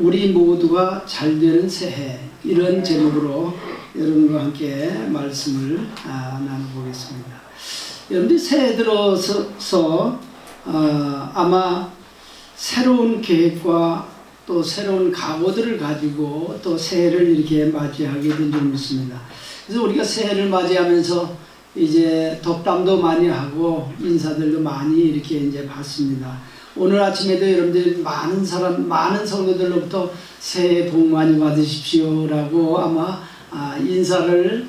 우리 모두가 잘 되는 새해, 이런 제목으로 여러분과 함께 말씀을 나눠보겠습니다. 여러분들 새해 들어서 아마 새로운 계획과 또 새로운 각오들을 가지고 또 새해를 이렇게 맞이하게 된 줄 믿습니다. 그래서 우리가 새해를 맞이하면서 이제 덕담도 많이 하고 인사들도 많이 이렇게 이제 받습니다. 오늘 아침에도 여러분들이 많은 성도들로부터 새해 복 많이 받으십시오라고 아마 인사를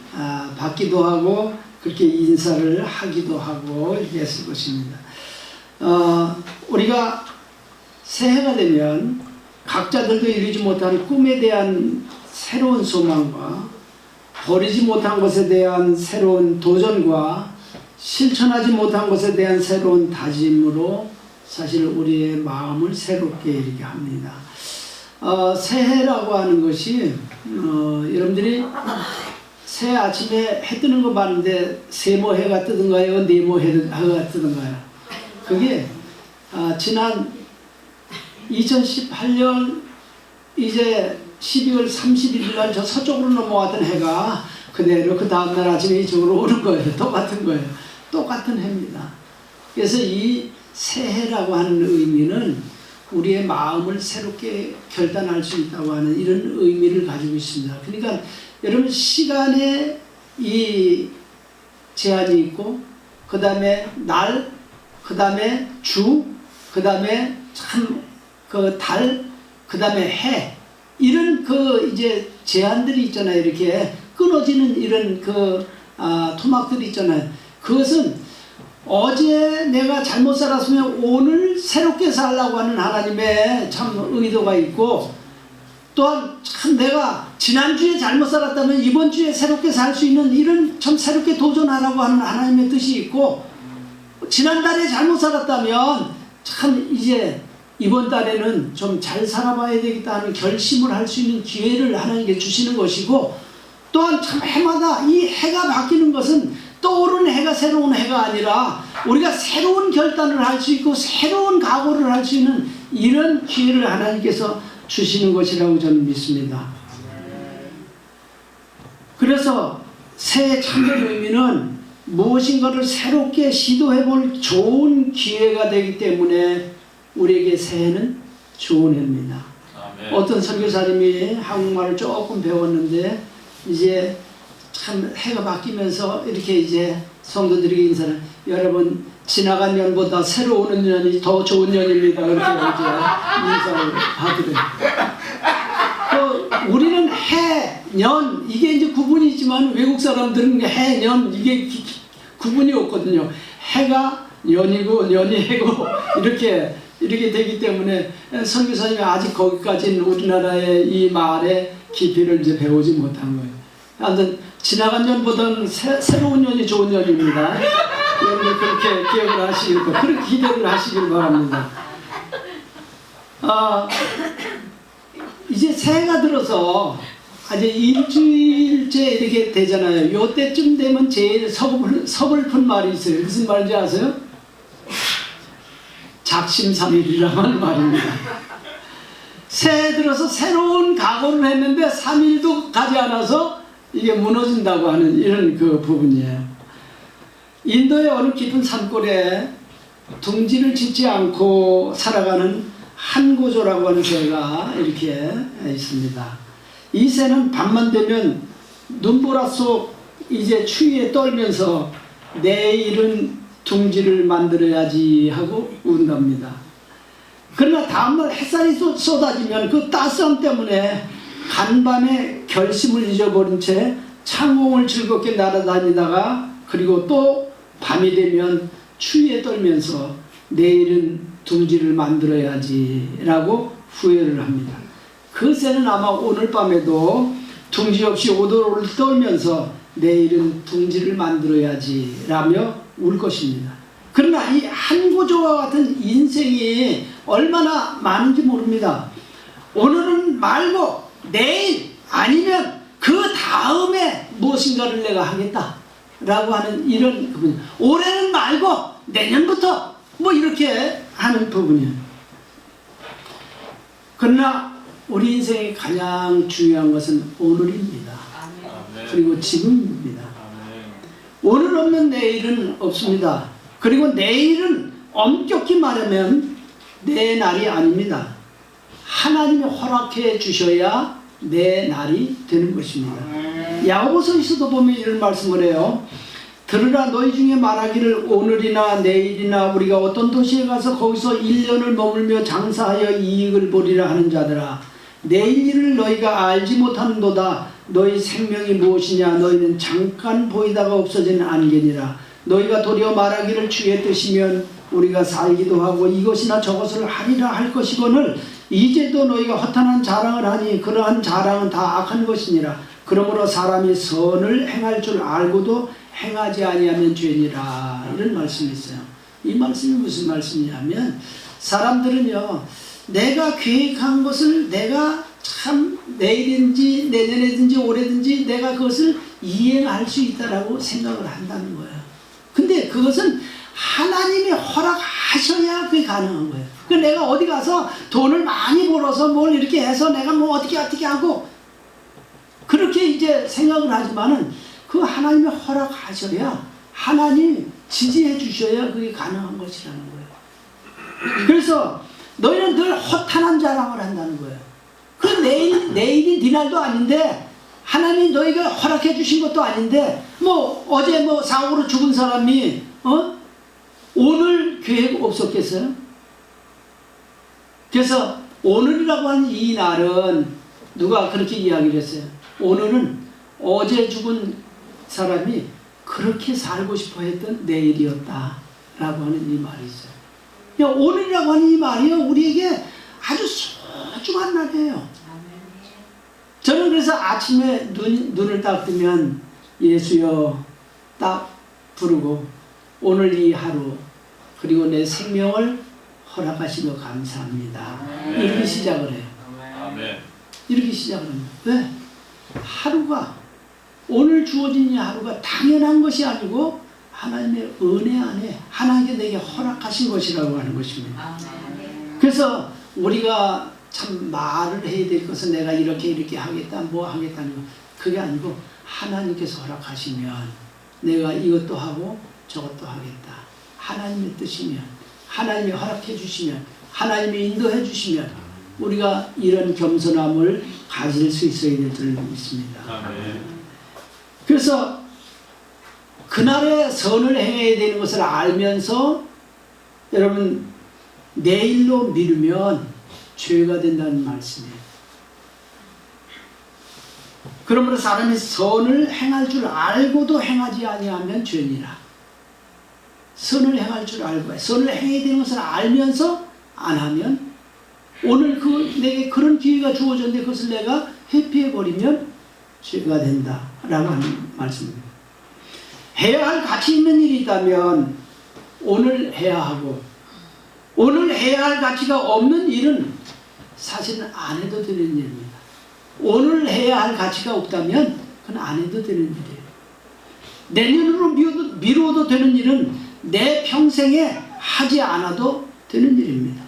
받기도 하고 그렇게 인사를 하기도 하고 이렇게 했을 것입니다. 우리가 새해가 되면 각자들도 이루지 못한 꿈에 대한 새로운 소망과 버리지 못한 것에 대한 새로운 도전과 실천하지 못한 것에 대한 새로운 다짐으로 사실 우리의 마음을 새롭게 이렇게 합니다. 새해라고 하는 것이 여러분들이 새해 아침에 해 뜨는 거 봤는데 세모해가 뜨든가요? 네모해가 뜨든가요? 그게 지난 2018년 이제 12월 31일 날 저 서쪽으로 넘어왔던 해가 그대로 그 다음날 아침에 이쪽으로 오는 거예요. 똑같은 거예요. 똑같은 해입니다. 그래서 이 새해라고 하는 의미는 우리의 마음을 새롭게 결단할 수 있다고 하는 이런 의미를 가지고 있습니다. 그러니까 여러분 시간에 이 제한이 있고 그 다음에 날, 그 다음에 주, 그 다음에 그 달, 그 다음에 해, 이런 그 이제 제한들이 있잖아요. 이렇게 끊어지는 이런 그 토막들이 있잖아요. 그것은 어제 내가 잘못 살았으면 오늘 새롭게 살라고 하는 하나님의 참 의도가 있고, 또한 참 내가 지난주에 잘못 살았다면 이번 주에 새롭게 살 수 있는 이런 참 새롭게 도전하라고 하는 하나님의 뜻이 있고, 지난달에 잘못 살았다면 참 이제 이번 달에는 좀 잘 살아봐야 되겠다 하는 결심을 할 수 있는 기회를 하나님께 주시는 것이고, 또한 참 해마다 이 해가 바뀌는 것은 떠오르는 해가 새로운 해가 아니라 우리가 새로운 결단을 할 수 있고 새로운 각오를 할 수 있는 이런 기회를 하나님께서 주시는 것이라고 저는 믿습니다. 그래서 새해 참된 의미는 무엇인가를 새롭게 시도해 볼 좋은 기회가 되기 때문에 우리에게 새해는 좋은 해입니다. 아멘. 어떤 선교사님이 한국말을 조금 배웠는데 이제 참 해가 바뀌면서 이렇게 이제 성도들에게 인사를, 여러분 지나간 년보다 새로 오는 년이 더 좋은 년입니다. 그렇게 인사를 하더래요. 우리는 해, 년 이게 이제 구분이 있지만 외국 사람들은 해, 년 이게 구분이 없거든요. 해가 년이고 년이 해고 이렇게 되기 때문에 선교사님이 아직 거기까지는 우리나라의 이 말의 깊이를 이제 배우지 못한 거예요. 아무튼 지나간 년보다는 새로운 년이 좋은 년입니다. 여러분 그렇게 기억을 하시길, 그렇게 기대를 하시길 바랍니다. 이제 새해가 들어서 이제 일주일째 이렇게 되잖아요. 요때쯤 되면 제일 서글픈 말이 있어요. 무슨 말인지 아세요? 작심삼일이라는 말입니다. 새해 들어서 새로운 각오를 했는데 3일도 가지 않아서 이게 무너진다고 하는 이런 그 부분이에요. 인도의 어느 깊은 산골에 둥지를 짓지 않고 살아가는 한고조라고 하는 새가 이렇게 있습니다. 이 새는 밤만 되면 눈보라 속 이제 추위에 떨면서 내일은 둥지를 만들어야지 하고 운답니다. 그러나 다음날 햇살이 쏟아지면 그 따스함 때문에 간밤에 결심을 잊어버린 채 창공을 즐겁게 날아다니다가 그리고 또 밤이 되면 추위에 떨면서 내일은 둥지를 만들어야지 라고 후회를 합니다. 그 새는 아마 오늘 밤에도 둥지 없이 오돌오돌 떨면서 내일은 둥지를 만들어야지 라며 울 것입니다. 그러나 이 한고조와 같은 인생이 얼마나 많은지 모릅니다. 오늘은 말고 내일 아니면 그 다음에 무엇인가를 내가 하겠다 라고 하는 이런 부분, 올해는 말고 내년부터 뭐 이렇게 하는 부분이에요. 그러나 우리 인생의 가장 중요한 것은 오늘입니다. 그리고 지금입니다. 오늘 없는 내일은 없습니다. 그리고 내일은 엄격히 말하면 내 날이 아닙니다. 하나님이 허락해 주셔야 내 날이 되는 것입니다. 야고보서에서도 보면 이런 말씀을 해요. 들으라, 너희 중에 말하기를 오늘이나 내일이나 우리가 어떤 도시에 가서 거기서 1년을 머물며 장사하여 이익을 보리라 하는 자들아, 내일 일을 너희가 알지 못하는도다. 너희 생명이 무엇이냐? 너희는 잠깐 보이다가 없어지는 안개니라. 너희가 도리어 말하기를 주의 뜻이면 우리가 살기도 하고 이것이나 저것을 하리라 할 것이거늘 이제도 너희가 허탄한 자랑을 하니 그러한 자랑은 다 악한 것이니라. 그러므로 사람이 선을 행할 줄 알고도 행하지 아니하면 죄니라. 이런 말씀이 있어요. 이 말씀이 무슨 말씀이냐면, 사람들은요, 내가 계획한 것을 내가 참 내일인지 내년이든지 올해든지 내가 그것을 이행할 수 있다라고 생각을 한다는 거예요. 근데 그것은 하나님이 허락하셔야 그게 가능한 거예요. 그러니까 내가 어디 가서 돈을 많이 벌어서 뭘 이렇게 해서 내가 뭐 어떻게 하고 그렇게 이제 생각을 하지만은 그 하나님이 허락하셔야, 하나님이 지지해 주셔야 그게 가능한 것이라는 거예요. 그래서 너희는 늘 허탄한 자랑을 한다는 거예요. 그 내일이 네 날도 아닌데, 하나님이 너희가 허락해 주신 것도 아닌데, 뭐 어제 뭐 사고로 죽은 사람이 오늘 계획 없었겠어요? 그래서 오늘이라고 하는 이 날은 누가 그렇게 이야기를 했어요. 오늘은 어제 죽은 사람이 그렇게 살고 싶어 했던 내일이었다 라고 하는 이 말이 있어요. 오늘이라고 하는 이 말이요, 우리에게 아주 소중한 날이에요. 저는 그래서 아침에 눈을 딱 뜨면 예수여 딱 부르고, 오늘 이 하루 그리고 내 생명을 허락하신 거 감사합니다. 이렇게 시작을 해요. 이렇게 시작을 합니다. 왜? 하루가, 오늘 주어진 이 하루가 당연한 것이 아니고 하나님의 은혜 안에 하나님께 내게 허락하신 것이라고 하는 것입니다. 그래서 우리가 참 말을 해야 될 것은 내가 이렇게 하겠다, 뭐 하겠다는 거, 그게 아니고 하나님께서 허락하시면 내가 이것도 하고 저것도 하겠다. 하나님의 뜻이면, 하나님이 허락해 주시면, 하나님이 인도해 주시면 우리가 이런 겸손함을 가질 수 있어야 될 줄 믿습니다. 그래서 그날에 선을 행해야 되는 것을 알면서 여러분 내일로 미루면 죄가 된다는 말씀이에요. 그러므로 사람이 선을 행할 줄 알고도 행하지 아니하면 죄니라. 선을 행할 줄 알고, 선을 행해야 되는 것을 알면서 안 하면, 오늘 내게 그런 기회가 주어졌는데 그것을 내가 회피해버리면 죄가 된다 라고 하는 말씀입니다. 해야 할 가치 있는 일이 있다면 오늘 해야 하고, 오늘 해야 할 가치가 없는 일은 사실은 안 해도 되는 일입니다. 오늘 해야 할 가치가 없다면 그건 안 해도 되는 일이에요. 내년으로 미루어도 되는 일은 내 평생에 하지 않아도 되는 일입니다.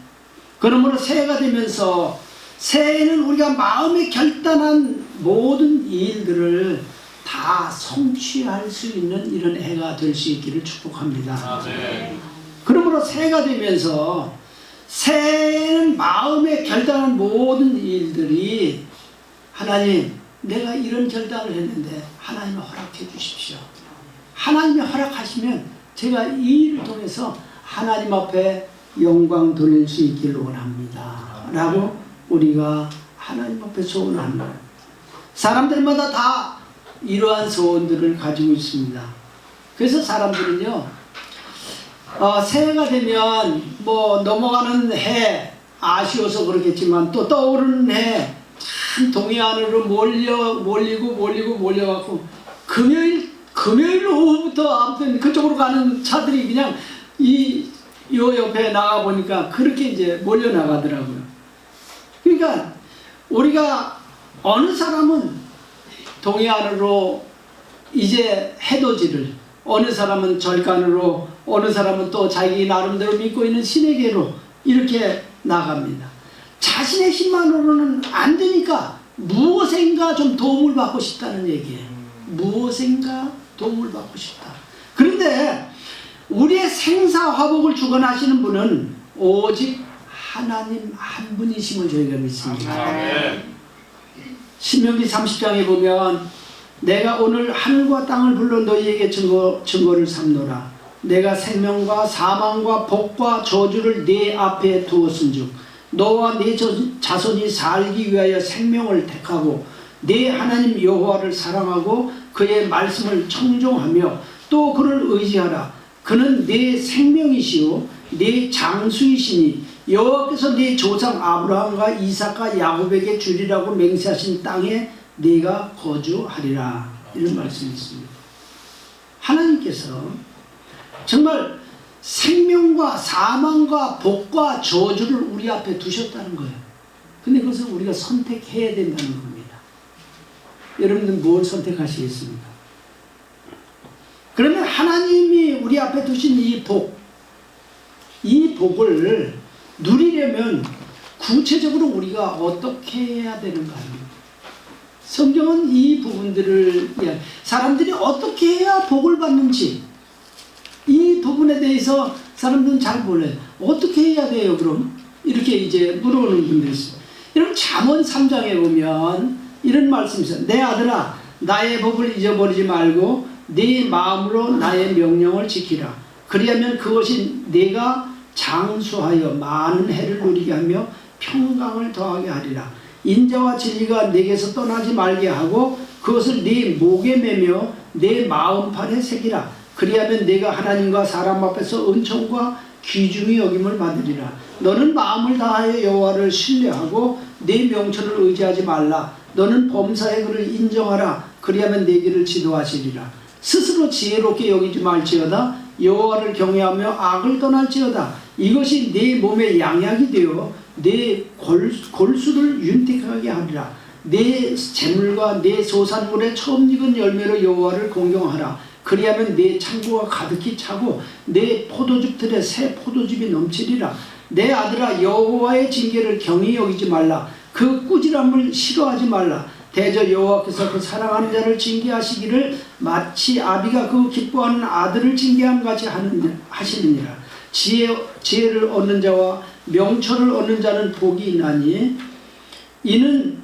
그러므로 새해가 되면서, 새해에는 우리가 마음에 결단한 모든 일들을 다 성취할 수 있는 이런 해가 될 수 있기를 축복합니다. 그러므로 새해가 되면서, 새해에는 마음에 결단한 모든 일들이, 하나님 내가 이런 결단을 했는데 하나님이 허락해 주십시오. 하나님이 허락하시면 제가 이 일을 통해서 하나님 앞에 영광 돌릴 수 있기를 원합니다 라고 우리가 하나님 앞에 소원하는 거예요. 사람들마다 다 이러한 소원들을 가지고 있습니다. 그래서 사람들은요, 새해가 되면 뭐 넘어가는 해 아쉬워서 그렇겠지만 또 떠오르는 해 참 동해 안으로 몰려갖고 금요일 오후부터 아무튼 그쪽으로 가는 차들이 그냥 요 옆에 나가 보니까 그렇게 이제 몰려 나가더라고요. 그러니까 우리가 어느 사람은 동해 안으로 이제 해돋이를, 어느 사람은 절간으로, 어느 사람은 또 자기 나름대로 믿고 있는 신에게로 이렇게 나갑니다. 자신의 힘만으로는 안 되니까 무엇인가 좀 도움을 받고 싶다는 얘기예요. 무엇인가 도움을 받고 싶다. 그런데 우리의 생사화복을 주관하시는 분은 오직 하나님 한 분이심을 저희가 믿습니다. 신명기 30장에 보면 내가 오늘 하늘과 땅을 불러 너희에게 증거를 삼노라. 내가 생명과 사망과 복과 저주를 네 앞에 두었은즉 너와 네 자손이 살기 위하여 생명을 택하고 네 하나님 여호와를 사랑하고 그의 말씀을 청종하며 또 그를 의지하라. 그는 네 생명이시요 네 장수이시니 여호와께서 네 조상 아브라함과 이삭과 야곱에게 주리라고 맹세하신 땅에 네가 거주하리라. 이런 말씀이 있습니다. 하나님께서 정말 생명과 사망과 복과 저주를 우리 앞에 두셨다는 거예요. 근데 그것을 우리가 선택해야 된다는 겁니다. 여러분들 뭘 선택하시겠습니까? 그러면 하나님이 우리 앞에 두신 이 복을 누리려면 구체적으로 우리가 어떻게 해야 되는가 합니다. 성경은 이 부분들을 사람들이 어떻게 해야 복을 받는지 이 부분에 대해서 사람들은 잘 몰라요. 어떻게 해야 돼요 그럼? 이렇게 이제 물어보는 분들이 있어요. 여러분 잠언 3장에 보면 이런 말씀이 있어요. 내 아들아 나의 법을 잊어버리지 말고 네 마음으로 나의 명령을 지키라. 그리하면 그것이 네가 장수하여 많은 해를 누리게 하며 평강을 더하게 하리라. 인자와 진리가 내게서 떠나지 말게 하고 그것을 네 목에 매며 내 마음판에 새기라. 그리하면 내가 하나님과 사람 앞에서 은총과 귀중히 여김을 받으리라. 너는 마음을 다하여 여호와를 신뢰하고 내 명철을 의지하지 말라. 너는 범사의 그를 인정하라. 그리하면 내 길을 지도하시리라. 스스로 지혜롭게 여기지 말지어다. 여호와를 경외하며 악을 떠날지어다. 이것이 내 몸의 양약이 되어 내 골수를 윤택하게 하리라. 내 재물과 내 소산물의 처음 익은 열매로 여호와를 공경하라. 그리하면 내 창고가 가득히 차고 내 포도즙 틀에 새 포도즙이 넘치리라. 내 아들아 여호와의 징계를 경히 여기지 말라. 그 꾸지람을 싫어하지 말라. 대저 여호와께서 그 사랑하는 자를 징계하시기를 마치 아비가 그 기뻐하는 아들을 징계함 같이 하시느니라. 지혜를 얻는 자와 명철을 얻는 자는 복이 있나니 이는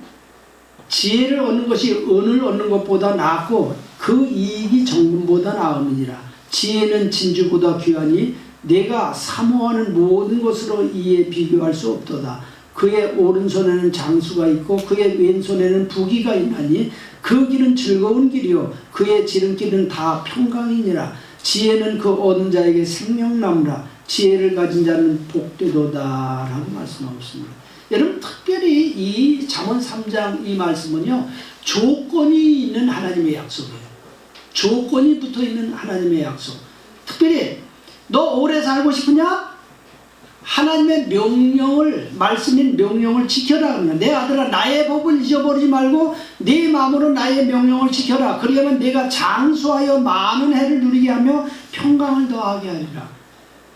지혜를 얻는 것이 은을 얻는 것보다 낫고 그 이익이 정금보다 나음이니라. 지혜는 진주보다 귀하니 내가 사모하는 모든 것으로 이에 비교할 수 없도다. 그의 오른손에는 장수가 있고 그의 왼손에는 부귀가 있나니 그 길은 즐거운 길이요 그의 지름길은 다 평강이니라. 지혜는 그 얻은 자에게 생명나무라. 지혜를 가진 자는 복되도다 라고 말씀하고 있습니다. 여러분 특별히 이 잠언 3장 이 말씀은요 조건이 있는 하나님의 약속이에요. 조건이 붙어있는 하나님의 약속. 특별히 너 오래 살고 싶으냐? 하나님의 명령을 말씀인 명령을 지켜라. 내 아들아 나의 법을 잊어버리지 말고 네 마음으로 나의 명령을 지켜라. 그리하면 내가 장수하여 많은 해를 누리게 하며 평강을 더하게 하리라.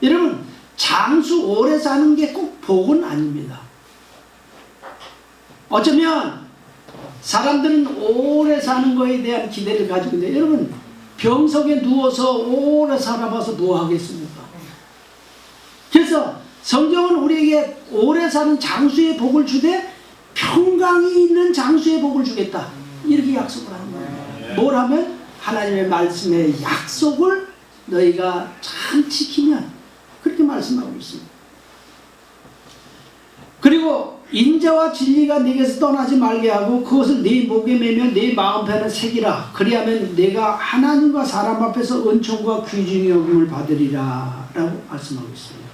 여러분 장수 오래 사는 게 꼭 복은 아닙니다. 어쩌면 사람들은 오래 사는 거에 대한 기대를 가지고 있는데 여러분 병석에 누워서 오래 살아봐서 뭐 하겠습니까? 그래서 성경은 우리에게 오래 사는 장수의 복을 주되 평강이 있는 장수의 복을 주겠다 이렇게 약속을 하는 거예요. 뭘 하면? 하나님의 말씀의 약속을 너희가 잘 지키면 그렇게 말씀하고 있습니다. 그리고 인자와 진리가 내게서 떠나지 말게 하고 그것을 네 목에 매며 네 마음판에 새기라. 그리하면 내가 하나님과 사람 앞에서 은총과 귀중히 여김을 받으리라 라고 말씀하고 있습니다.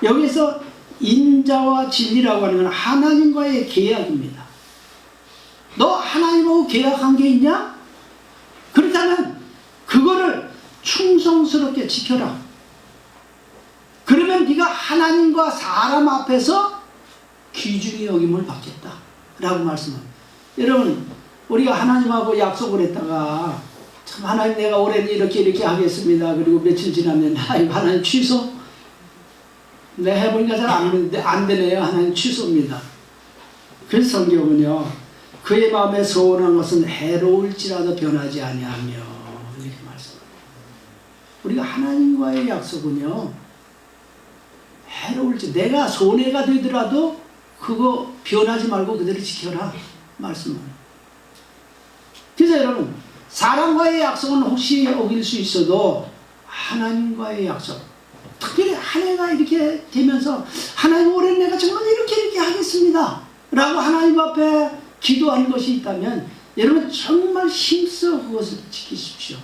여기서 인자와 진리라고 하는 건 하나님과의 계약입니다. 너 하나님하고 계약한 게 있냐? 그렇다면 그거를 충성스럽게 지켜라. 그러면 네가 하나님과 사람 앞에서 귀중히 여김을 받겠다 라고 말씀합니다. 여러분 우리가 하나님하고 약속을 했다가 참 하나님 내가 올해는 이렇게 하겠습니다. 그리고 며칠 지나면 하나님 취소? 내가 해보니까 잘 안 되네요. 하나님 취소입니다. 그래서 성경은요, 그의 마음에 소원한 것은 해로울지라도 변하지 아니하며 이렇게 말씀합니다. 우리가 하나님과의 약속은요, 해로울지, 내가 손해가 되더라도 그거 변하지 말고 그대로 지켜라 말씀합니다. 그래서 여러분, 사람과의 약속은 혹시 어길 수 있어도 하나님과의 약속, 특별히 한 해가 이렇게 되면서 하나님, 올해 내가 정말 이렇게 하겠습니다 라고 하나님 앞에 기도하는 것이 있다면 여러분 정말 힘써 그것을 지키십시오.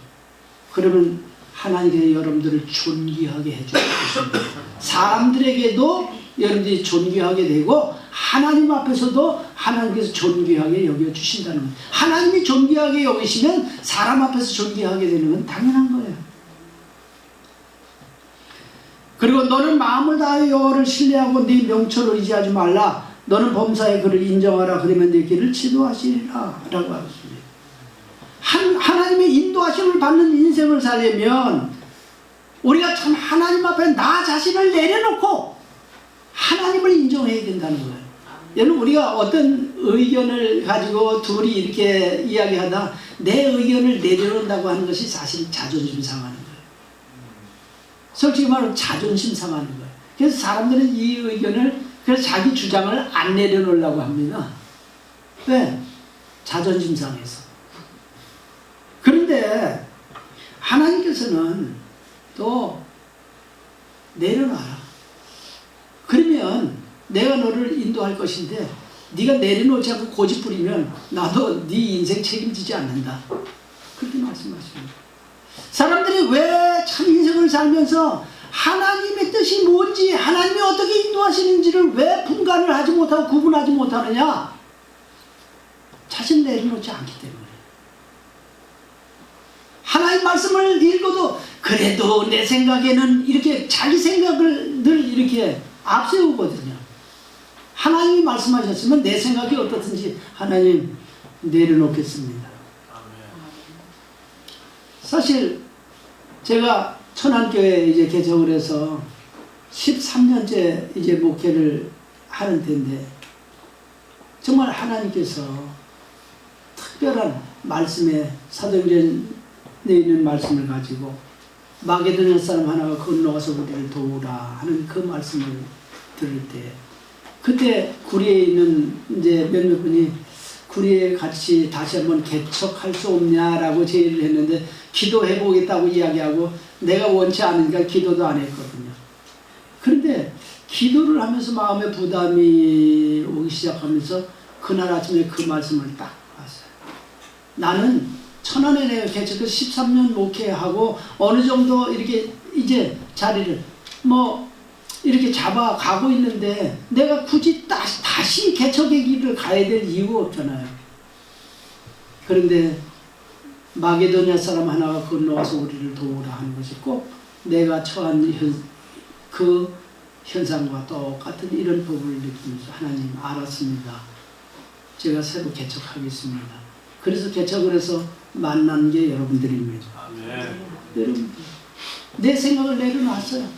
그러면 하나님께서 여러분들을 존귀하게 해주십니다. 사람들에게도 여러분들이 존귀하게 되고 하나님 앞에서도 하나님께서 존귀하게 여겨주신다는 거예요. 하나님이 존귀하게 여기시면 사람 앞에서 존귀하게 되는 건 당연한 거예요. 그리고 너는 마음을 다하여 여호와를 신뢰하고 네 명철을 의지하지 말라. 너는 범사에 그를 인정하라. 그러면 네 길을 지도하시리라 라고 하셨습니다. 하나님의 인도하심을 받는 인생을 살려면 우리가 참 하나님 앞에 나 자신을 내려놓고 하나님을 인정해야 된다는 거예요. 여러분, 우리가 어떤 의견을 가지고 둘이 이렇게 이야기하다 내 의견을 내려놓는다고 하는 것이 사실 자존심 상하는 거예요. 솔직히 말하면 자존심 상하는 거예요. 그래서 사람들은 이 의견을, 그래서 자기 주장을 안 내려놓으려고 합니다. 왜? 자존심 상해서. 그런데 하나님께서는 또 내려놔라. 그러면 내가 너를 인도할 것인데 네가 내려놓지 않고 고집 부리면 나도 네 인생 책임지지 않는다. 그렇게 말씀하십니다. 사람들이 왜 참 인생을 살면서 하나님의 뜻이 뭔지, 하나님이 어떻게 인도하시는지를 왜 분간을 하지 못하고 구분하지 못하느냐? 자신 내려놓지 않기 때문에. 하나님 말씀을 읽어도 그래도 내 생각에는 이렇게 자기 생각을 늘 이렇게 앞세우거든요. 하나님이 말씀하셨으면 내 생각이 어떻든지 하나님 내려놓겠습니다. 사실 제가 천안교회에 이제 개척을 해서 13년째 이제 목회를 하는 데인데 정말 하나님께서 특별한 말씀에 사도행전에 있는 말씀을 가지고 마게도냐 사람 하나가 건너가서 우리를 도우라 하는 그 말씀을 들을 때 그때 구리에 있는 이제 몇몇 분이 구리에 같이 다시 한번 개척할 수 없냐라고 제의를 했는데 기도해 보겠다고 이야기하고 내가 원치 않으니까 기도도 안 했거든요. 그런데 기도를 하면서 마음에 부담이 오기 시작하면서 그날 아침에 그 말씀을 딱 봤어요. 나는 천안에 내가 개척해서 13년 목회하고 어느 정도 이렇게 이제 자리를 뭐 이렇게 잡아가고 있는데 내가 굳이 다시 개척의 길을 가야 될 이유가 없잖아요. 그런데 마게도냐 사람 하나가 건너와서 우리를 도우라 하는 것이 꼭 내가 처한 그 현상과 똑같은 이런 법을 느끼면서 하나님 알았습니다. 제가 새로 개척하겠습니다. 그래서 개척을 해서 만난 게 여러분들입니다. 여러분, 내 생각을 내려놨어요.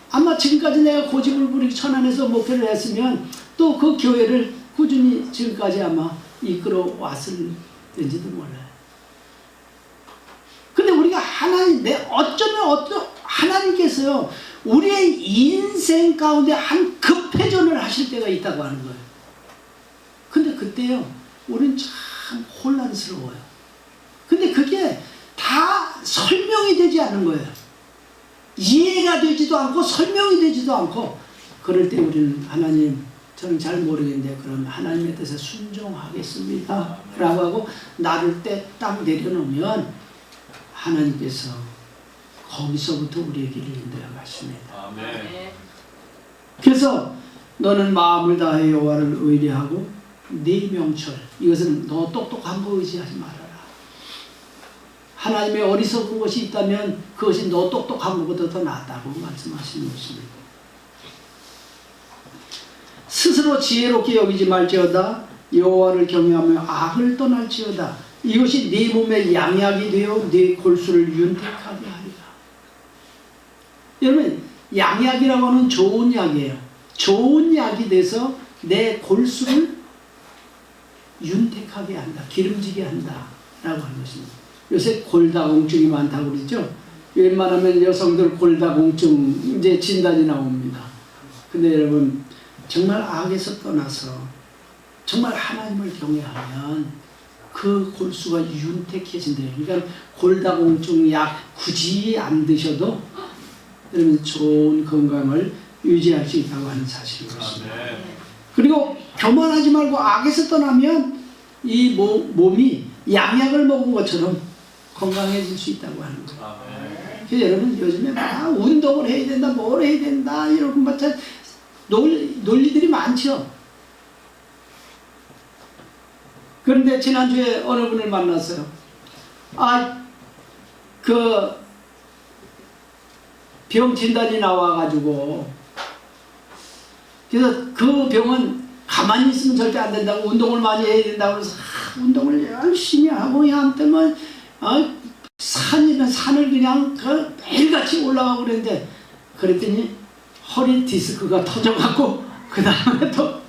아마 지금까지 내가 고집을 부리고 천안에서 목회를 했으면 또 그 교회를 꾸준히 지금까지 아마 이끌어 왔을지도 몰라요. 근데 우리가 하나님, 어쩌면 하나님께서요, 우리의 인생 가운데 한 급회전을 하실 때가 있다고 하는 거예요. 근데 그때요, 우리는 참 혼란스러워요. 근데 그게 다 설명이 되지 않는 거예요. 이해가 되지도 않고 설명이 되지도 않고 그럴 때 우리는 하나님, 저는 잘 모르겠는데 그럼 하나님의 뜻에 순종하겠습니다 라고 하고 나를 때 딱 내려놓으면 하나님께서 거기서부터 우리의 길을 인도해 가십니다. 그래서 너는 마음을 다해 여호와를 의뢰하고 네 명철, 이것은 너 똑똑한 거 의지하지 말아라. 하나님의 어리석은 것이 있다면 그것이 너 똑똑한 것보다 더 낫다고 말씀하시는 것입니다. 스스로 지혜롭게 여기지 말지어다. 여호와를 경외하며 악을 떠날지어다. 이것이 네 몸의 양약이 되어 네 골수를 윤택하게 하리라. 여러분, 양약이라고 하는 좋은 약이에요. 좋은 약이 돼서 내 골수를 윤택하게 한다, 기름지게 한다 라고 하는 것입니다. 요새 골다공증이 많다고 그러죠. 웬만하면 여성들 골다공증 이제 진단이 나옵니다. 근데 여러분 정말 악에서 떠나서 정말 하나님을 경외하면 그 골수가 윤택해진대요. 그러니까 골다공증 약 굳이 안 드셔도 여러분 좋은 건강을 유지할 수 있다고 하는 사실인 것입니다. 그리고 교만하지 말고 악에서 떠나면 이 몸이 양약을 먹은 것처럼 건강해질 수 있다고 하는 거예요. 그래서 여러분 요즘에 막 운동을 해야 된다, 뭘 해야 된다 이런 마찬 논리들이 많죠. 그런데 지난주에 어느 분을 만났어요. 그 병 진단이 나와가지고 그래서 그 병은 가만히 있으면 절대 안 된다고 운동을 많이 해야 된다고 그래서 운동을 열심히 하고 아무튼 뭐 산이면 산을 그냥 매일같이 올라가고 그랬는데 그랬더니 허리 디스크가 터져갖고 그 다음에 또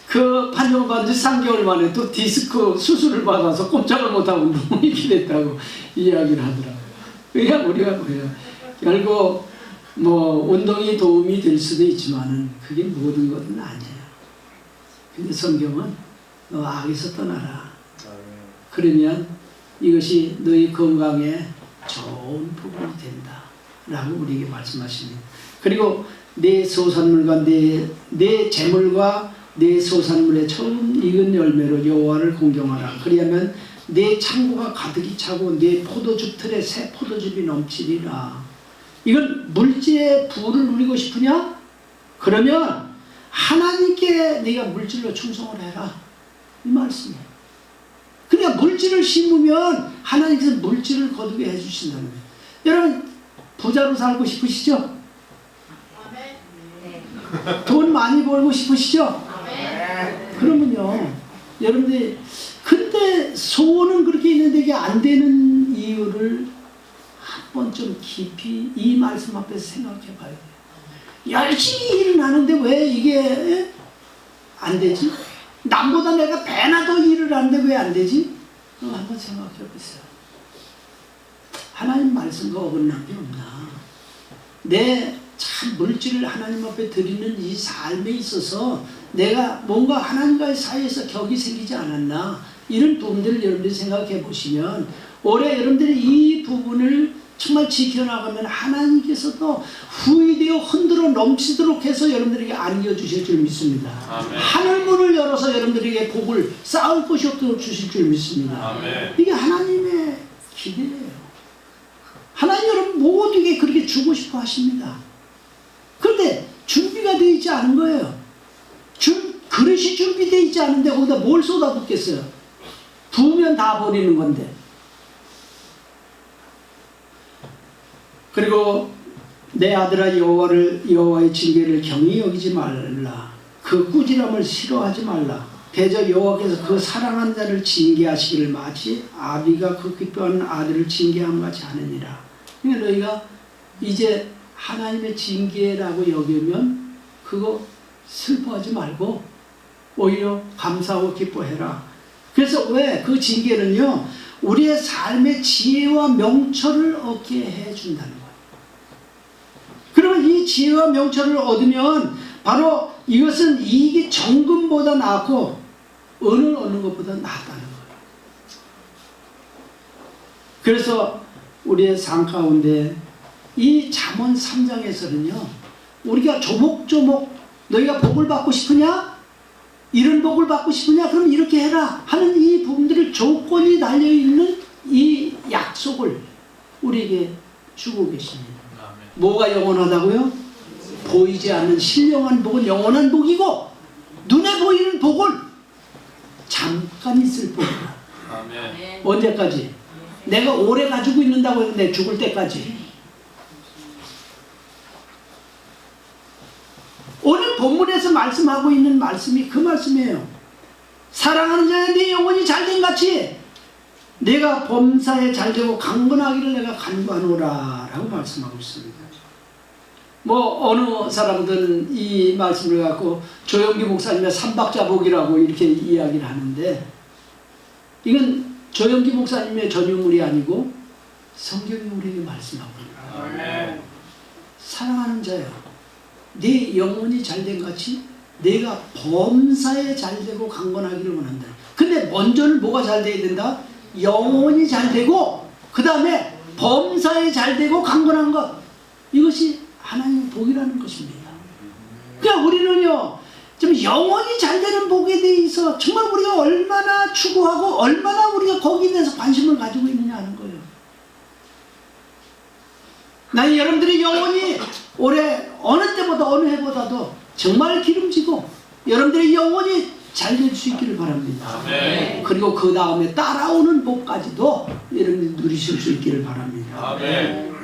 그 판정을 받은 지 3개월 만에 또 디스크 수술을 받아서 꼼짝을 못하고 운동이 됐다고 이야기를 하더라고요. 그러니까 우리가 뭐예요? 결국 뭐 운동이 도움이 될 수도 있지만은 그게 모든 것은 아니에요. 근데 성경은 너 악에서 떠나라. 그러면 이것이 너희 건강에 좋은 부분이 된다 라고 우리에게 말씀하십니다. 그리고 내 소산물과 내 재물과 내 소산물의 처음 익은 열매로 여호와를 공경하라. 그리하면 내 창고가 가득히 차고 내 포도즙 틀에 새 포도즙이 넘치리라. 이건 물질의 부를 누리고 싶으냐? 그러면 하나님께 네가 물질로 충성을 해라. 이 말씀이에요. 그러니까 물질을 심으면 하나님께서 물질을 거두게 해주신다는 거예요. 여러분 부자로 살고 싶으시죠? 돈 많이 벌고 싶으시죠? 그러면요 여러분들 근데 소원은 그렇게 있는데 이게 안 되는 이유를 한번 좀 깊이 이 말씀 앞에서 생각해 봐야 돼요. 열심히 일을 하는데 왜 이게 안 되지? 남보다 내가 배나 더 일을 하는데 왜 안 되지? 한번 생각해 보세요. 하나님 말씀과 어긋난 게 없나? 내 참 물질을 하나님 앞에 드리는 이 삶에 있어서 내가 뭔가 하나님과의 사이에서 격이 생기지 않았나? 이런 부분들을 여러분들이 생각해 보시면 올해 여러분들이 이 부분을 정말 지켜나가면 하나님께서도 후이되어 흔들어 넘치도록 해서 여러분들에게 안겨주실 줄 믿습니다. 아멘. 하늘문을 열어서 여러분들에게 복을 쌓을 것이 없도록 주실 줄 믿습니다. 아멘. 이게 하나님의 기대예요. 하나님 여러분 모두에게 그렇게 주고 싶어 하십니다. 그런데 준비가 되어 있지 않은 거예요. 그릇이 준비되어 있지 않은데 거기다 뭘 쏟아붓겠어요? 부으면 다 버리는 건데. 그리고 내 아들아 여호와의 징계를 경히 여기지 말라. 그 꾸지람을 싫어하지 말라. 대저 여호와께서 그 사랑하는 자를 징계하시기를 마치 아비가 그 기뻐하는 아들을 징계함 같이 하느니라. 그러니까 너희가 이제 하나님의 징계라고 여기면 그거 슬퍼하지 말고 오히려 감사하고 기뻐해라. 그래서 왜 그 징계는요 우리의 삶의 지혜와 명철을 얻게 해준다는 거예요. 그러면 이 지혜와 명철을 얻으면 바로 이것은 이익이 정금보다 낫고 은을 얻는 것보다 낫다는 거예요. 그래서 우리의 삶 가운데 이 잠언 3장에서는요 우리가 조목조목 너희가 복을 받고 싶으냐? 이런 복을 받고 싶으냐? 그럼 이렇게 해라 하는 이 부분들을 조건이 달려있는 이 약속을 우리에게 주고 계십니다. 뭐가 영원하다고요? 보이지 않는 신령한 복은 영원한 복이고 눈에 보이는 복은 잠깐 있을 복이다. 아멘. 언제까지? 내가 오래 가지고 있는다고 했는데 죽을 때까지. 오늘 본문에서 말씀하고 있는 말씀이 그 말씀이에요. 사랑하는 자여 네 영혼이 잘된 같이 내가 범사에 잘되고 강건하기를 내가 간구하노라 라고 말씀하고 있습니다. 뭐 어느 사람들은 이 말씀을 갖고 조영기 목사님의 삼박자복이라고 이렇게 이야기를 하는데, 이건 조영기 목사님의 전유물이 아니고 성경이 우리에게 말씀하고 있습니다. 사랑하는 자여, 네 영혼이 잘된 같이 내가 범사에 잘되고 강건하기를 원한다. 근데 먼저는 뭐가 잘돼야 된다? 영혼이 잘되고 그 다음에 범사에 잘되고 강건한 것, 이것이 하나님의 복이라는 것입니다. 그러니까 우리는요, 좀 영혼이 잘되는 복에 대해서 정말 우리가 얼마나 추구하고 얼마나 우리가 거기에 대해서 관심을 가지고 있느냐 하는 거예요. 나는 여러분들의 영혼이 올해 어느 때보다 어느 해보다도 정말 기름지고 여러분들의 영혼이 잘 될 수 있기를 바랍니다. 아멘. 그리고 그 다음에 따라오는 복까지도 여러분들이 누리실 수 있기를 바랍니다. 아멘.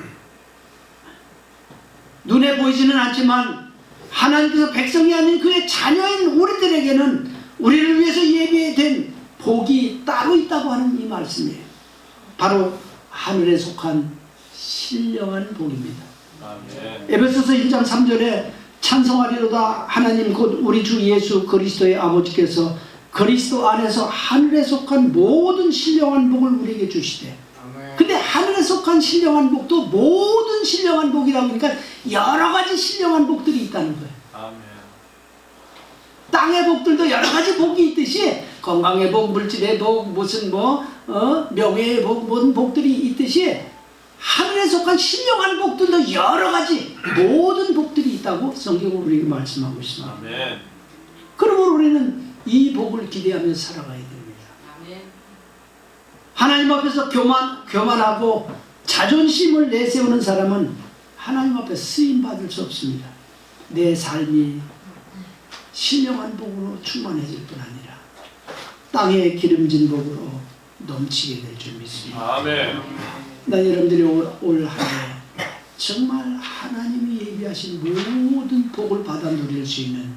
눈에 보이지는 않지만 하나님께서 백성이 아닌 그의 자녀인 우리들에게는 우리를 위해서 예비된 복이 따로 있다고 하는 이 말씀이에요. 바로 하늘에 속한 신령한 복입니다. 아멘. 에베소서 1장 3절에 찬송하리로다 하나님 곧 우리 주 예수 그리스도의 아버지께서 그리스도 안에서 하늘에 속한 모든 신령한 복을 우리에게 주시되, 근데 하늘에 속한 신령한 복도 모든 신령한 복이라고 하니까 여러 가지 신령한 복들이 있다는 거예요. 아멘. 땅의 복들도 여러 가지 복이 있듯이 건강의 복, 물질의 복, 무슨 명예의 복, 모든 복들이 있듯이 하늘에 속한 신령한 복들도 여러 가지 모든 복들이 있다고 성경은 우리에게 말씀하고 있습니다. 아멘. 그러므로 우리는 이 복을 기대하며 살아가야 됩니다. 하나님 앞에서 교만하고 자존심을 내세우는 사람은 하나님 앞에 쓰임받을 수 없습니다. 내 삶이 신령한 복으로 충만해질 뿐 아니라 땅에 기름진 복으로 넘치게 될 줄 믿습니다. 아멘. 난 여러분들이 올 한 해 정말 하나님이 예비하신 모든 복을 받아 누릴 수 있는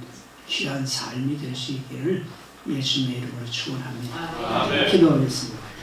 귀한 삶이 될 수 있기를 예수님의 이름으로 축원합니다. 아멘. 기도하겠습니다.